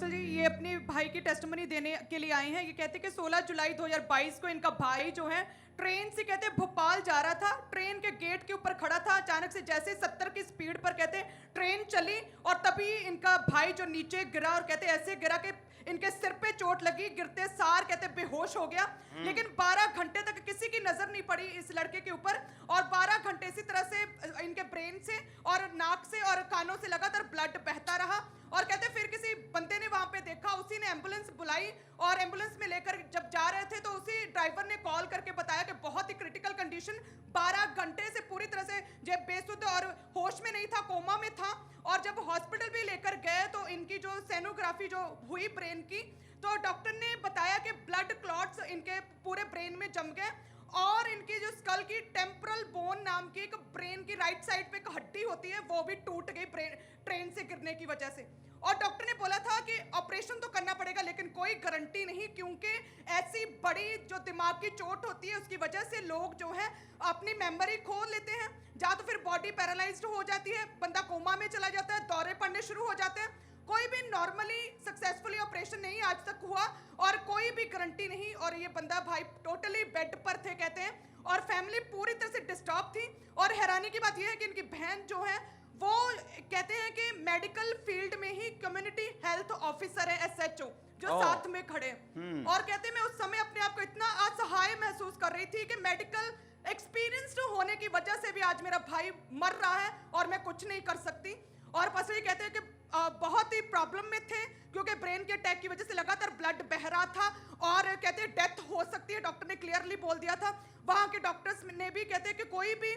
अफसल जी ये अपने भाई की टेस्टमनी देने के लिए आए हैं। ये कहते हैं कि 16 जुलाई 2022 को इनका भाई जो है ट्रेन से कहते हैं भोपाल जा रहा था, ट्रेन के गेट के ऊपर खड़ा था, अचानक से जैसे 70 की स्पीड पर कहते हैं ट्रेन चली और तभी इनका भाई जो नीचे गिरा और कहते हैं ऐसे गिरा कि इनके सिर पे चोट लगी, गिरते सार कहते बेहोश हो गया। लेकिन 12 घंटे तक किसी की नजर नहीं पड़ी इस लड़के के ऊपर और 12 घंटे इसी तरह से इनके ब्रेन से और नाक से और कानों से लगातार ब्लड बहता रहा। और कहते फिर किसी बंदे ने वहां पे देखा, उसी ने एम्बुलेंस बुलाई और एम्बुलेंस में लेकर जब जा रहे थे तो उसी ड्राइवर ने कॉल करके बताया कि बहुत ही क्रिटिकल कंडीशन, 12 घंटे से पूरी तरह से जब बेसुध और होश में नहीं था, कोमा में था। और जब हॉस्पिटल भी लेकर गए तो इनकी जो सोनोग्राफी जो हुई ब्रेन की तो डॉक्टर ने बताया कि ब्लड क्लॉट्स इनके पूरे ब्रेन में जम गए और इनकी जो स्कल की टेम्पोरल बोन नाम की एक ब्रेन की राइट साइड पे एक हड्डी होती है वो भी टूट गई ट्रेन से गिरने की वजह से। और डॉक्टर ने बोला था कि ऑपरेशन तो करना पड़ेगा लेकिन कोई गारंटी नहीं, क्योंकि ऐसी बड़ी जो दिमाग की चोट होती है उसकी वजह से लोग जो है अपनी मेमोरी खो लेते हैं, या तो फिर बॉडी पैरालाइज्ड हो जाती है, बंदा कोमा में चला जाता है, दौरे पड़ने शुरू हो जाते हैं। कोई भी नॉर्मली सक्सेसफुली ऑपरेशन नहीं आज तक हुआ और कोई भी गारंटी नहीं। और ये बंदा भाई टोटली बेड पर थे कहते हैं और फैमिली पूरी तरह से डिस्टर्ब थी। और हैरानी की बात यह है कि इनकी बहन जो है वो कहते हैं कि मेडिकल फील्ड में ही कम्युनिटी हेल्थ ऑफिसर है, SHO, जो साथ में खड़े और कहते हैं मैं उस समय अपने आप को इतना असहाय महसूस कर रही थी कि मेडिकल एक्सपीरियंस्ड होने की वजह से भी आज मेरा भाई मर रहा है और मैं कुछ नहीं कर सकती। और पसरी कहते हैं कि बहुत ही प्रॉब्लम में थे क्योंकि ब्रेन के अटैक की वजह से लगातार ब्लड बह रहा था और कहते हैं डेथ हो सकती है, डॉक्टर ने क्लियरली बोल दिया था। वहां के डॉक्टर्स ने भी कहते हैं कि कोई भी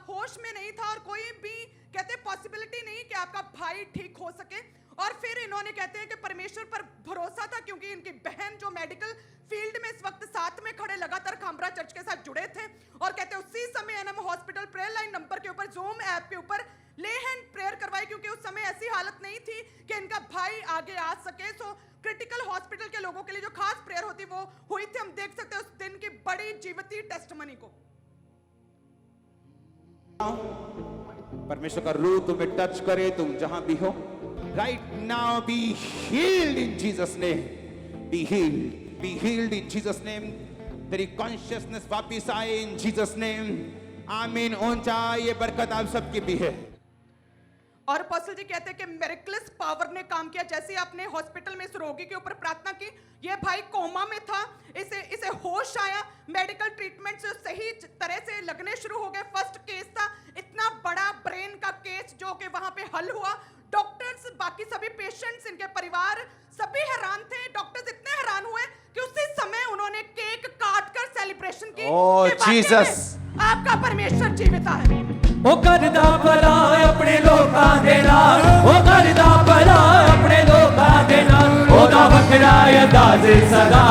होश में नहीं था और कोई भी कहते हैं पॉसिबिलिटी नहीं कि आपका भाई ठीक हो सके। और फिर इन्होंने कहते हैं कि परमेश्वर पर भरोसा था क्योंकि इनकी बहन जो मेडिकल फील्ड में इस वक्त साथ में खड़े लगातार खामरा चर्च के साथ जुड़े थे और कहते हैं उसी समय NM hospital prayer line number के ऊपर जूम ऐप के ऊपर ले हैंड प्रेयर करवाई क्योंकि उस समय ऐसी हालत नहीं थी कि इनका भाई आगे आ सके। सो क्रिटिकल हॉस्पिटल के लोगों के लिए जो खास प्रेयर होती वो हुई थी। हम देख सकते हैं उस दिन की बड़ी जीवती टेस्टमनी को। परमेश्वर का रूह तुम्हें टच करे तुम जहां भी हो। Right now be healed in Jesus name, be healed in Jesus name. तेरी कॉन्शियसनेस वापिस आए इन जीसस नेम। आमीन। ऊंचा ये बरकत आप सबकी भी है। और अपोस्टल जी कहते हैं कि मिरेकलस पावर ने काम किया। जैसे आपने हॉस्पिटल में इस रोगी के ऊपर प्रार्थना की, ये भाई कोमा में था, इसे होश आया, मेडिकल ट्रीटमेंट से सही तरह से लगने शुरू हो गए। फर्स्ट केस था, इतना बड़ा ब्रेन का केस जो कि वहां पे हल हुआ। डॉक्टर्स, बाकी सभी पेशेंट्स, इनके परिवार सभी हैरान थे। डॉक्टर्स इतने हैरान हुए कि उसी समय उन्होंने केक काट कर सेलिब्रेशन की। ओह जीसस, आपका परमेश्वर जीवित है। ओ करदा भला अपने लोकां दे नाल, ओ करदा भला अपने लोकां दे नाल, ओदा वखरा अंदाज़ सदा,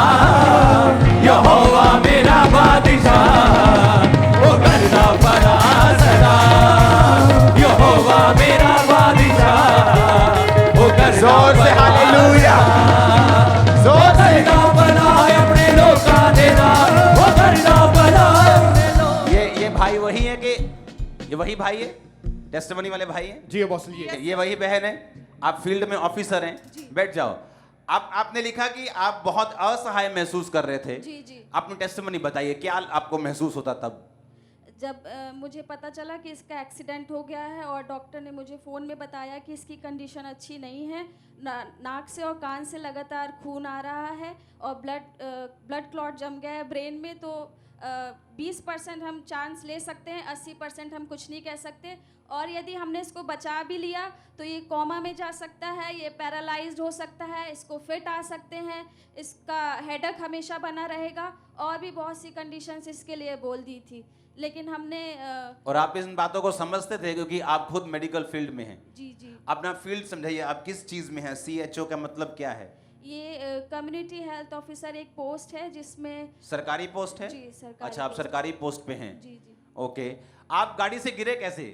यहोवा मेरा बादशाह। ओ करदा भला सदा, यहोवा मेरा बादशाह। ओ करदा जोर से हालेलुया, जोर से। करदा भला अपने लोकां दे नाल, ओ करदा भला अपने लोकां। ये भाई वही है कि ये वही भाई है, टेस्टिमनी वाले भाई हैं जी अपोस्टल जी। ये वही बहन है। आप फील्ड में ऑफिसर हैं, बैठ जाओ। आपने लिखा कि आप बहुत असहाय महसूस कर रहे थे। जी जी। आपने टेस्टिमनी बताइए, क्या आपको महसूस होता तब? जब मुझे पता चला कि इसका एक्सीडेंट हो गया है और डॉक्टर ने मुझे फ़ोन में बताया कि इसकी कंडीशन अच्छी नहीं है, नाक से और कान से लगातार खून आ रहा है और ब्लड क्लॉट जम गया है ब्रेन में, तो 20% हम चांस ले सकते हैं, 80% हम कुछ नहीं कह सकते। और यदि हमने इसको बचा भी लिया तो ये कोमा में जा सकता है, ये पैरालाइज्ड हो सकता है, इसको फिट आ सकते हैं, इसका हेडेक हमेशा बना रहेगा और भी बहुत सी कंडीशंस इसके लिए बोल दी थी। लेकिन हमने और आप इन बातों को समझते थे क्योंकि आप खुद मेडिकल फील्ड में हैं। जी जी। अपना फील्ड समझाइए, आप किस चीज में हैं? CHO का मतलब क्या है? ये कम्युनिटी हेल्थ ऑफिसर एक पोस्ट है जिसमें सरकारी पोस्ट है? जी सरकारी। अच्छा, आप सरकारी पोस्ट पे हैं। जी जी। ओके, आप गाड़ी से गिरे कैसे?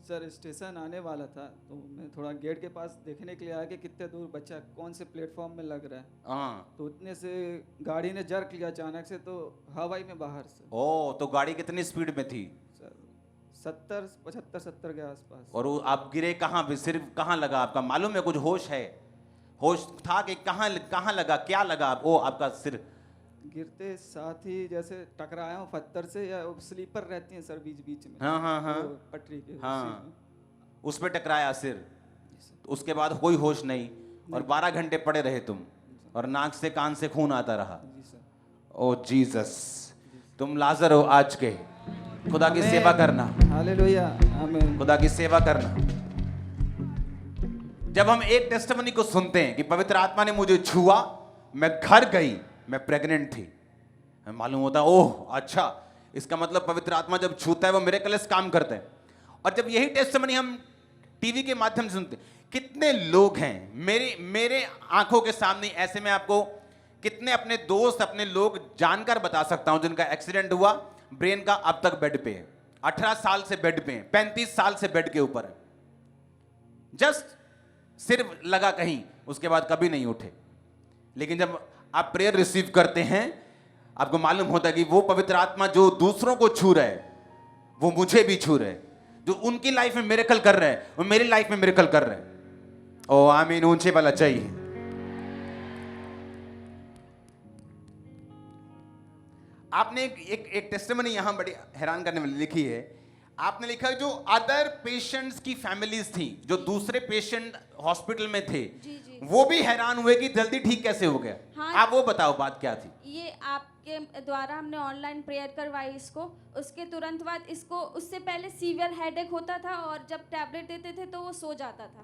सर स्टेशन आने वाला था तो मैं थोड़ा गेट के पास देखने के लिए आया कि कितने दूर बच्चा कौन से प्लेटफॉर्म में लग रहा है। हाँ, तो उतने से गाड़ी ने जर्क लिया अचानक से, तो हवाई में बाहर से। ओ, तो गाड़ी कितनी स्पीड में थी? सर 70 75 70 के आसपास। और वो आप गिरे कहाँ पे? सिर्फ कहाँ लगा आपका? मालूम है कुछ होश है? होश था कि कहाँ कहाँ लगा, क्या लगा? वो आपका सिर गिरते साथ ही जैसे टकराया हूँ पत्थर से, या स्लीपर रहती हैं सर बीच बीच में। हाँ, हाँ, हाँ। वो पटरी के हाँ, उसी में। उस पे टकराया सिर। तो उसके बाद कोई होश नहीं और 12 घंटे पड़े रहे तुम और नाक से कान से खून आता रहा। जी सर। ओ जीसस, तुम लाजर हो आज के। खुदा की सेवा करना, हालेलुया, आमीन। खुदा की सेवा करना। जब हम एक टेस्टिमनी को सुनते हैं कि पवित्र आत्मा ने मुझे छुआ, मैं घर गई, मैं प्रेग्नेंट थी, हमें मालूम होता है ओह अच्छा, इसका मतलब पवित्र आत्मा जब छूता है वो मिरेकल्स काम करते हैं। और जब यही टेस्टिमनी हम टीवी के माध्यम से सुनते, कितने लोग हैं मेरे आंखों के सामने ऐसे, में आपको कितने अपने दोस्त, अपने लोग जानकर बता सकता हूं जिनका एक्सीडेंट हुआ, ब्रेन का, अब तक बेड पे है, 18 साल से बेड पे है, 35 साल से बेड के ऊपर है, जस्ट सिर्फ लगा कहीं, उसके बाद कभी नहीं उठे। लेकिन जब आप प्रेयर रिसीव करते हैं, आपको मालूम होता है कि वो पवित्र आत्मा जो दूसरों को छू रहा है वो मुझे भी छू रहे हैं, जो उनकी लाइफ में मिरेकल कर रहे हैं वो मेरी लाइफ में मिरेकल कर रहे हैं। ओ आमीन, ऊंचे वाला चाहिए। आपने एक टेस्टिमनी यहां बड़ी हैरान करने वाली लिखी है। आपने लिखा है जो अदर पेशेंट्स की फैमिलीज थी, जो दूसरे पेशेंट हॉस्पिटल में थे, जी, जी। वो भी हैरान हुए कि जल्दी ठीक कैसे हो गया। हाँ। आप वो बताओ बात क्या थी। ये आपके द्वारा हमने ऑनलाइन प्रेयर करवाई इसको, उसके तुरंत बाद इसको, उससे पहले सीवियर हेडेक होता था और जब टैबलेट देते थे तो वो सो जाता था।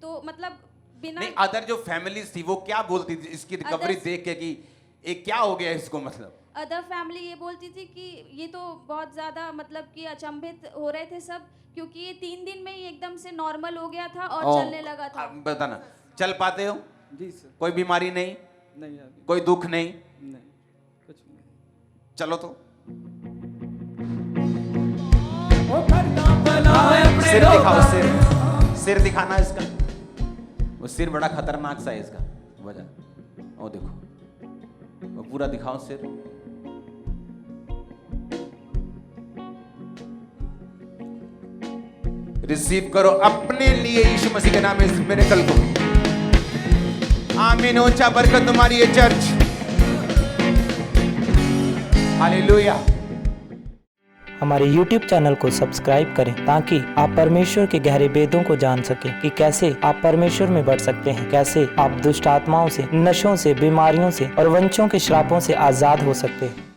तो मतलब बिना नहीं, अदर जो फैमिलीज थी वो क्या बोलती थी इसकी रिकवरी देख के कि एक क्या हो गया इसको, मतलब अदर फैमिली ये बोलती थी कि ये तो बहुत ज़्यादा मतलब कि अचंभित हो रहे थे सब, क्योंकि ये 3 दिन में ही एकदम से नॉर्मल हो गया था और चलने लगा था। बताना, चल पाते हो? जी सर। कोई बीमारी नहीं, नहीं अभी कोई दुख नहीं? नहीं, कुछ नहीं। चलो तो वो करना भला है अपने सिर दिखाओ, लोगों सिर दिखाना इसका। वो सिर बड़ा खतरनाक सा है इसका वजह। ओ देखो, वो पूरा दिखाओ सिर। रिसीव करो अपने लिए यीशु मसीह के नाम में इस मिरेकल को। आमीन, ऊंचा बरकत तुम्हारी ये चर्च। हालेलुया। हमारे YouTube चैनल को सब्सक्राइब करें ताकि आप परमेश्वर के गहरे वेदों को जान सकें कि कैसे आप परमेश्वर में बढ़ सकते हैं, कैसे आप दुष्ट आत्माओं से, नशों से, बीमारियों से और वंशों के श्रापों से आजाद हो सकते हैं।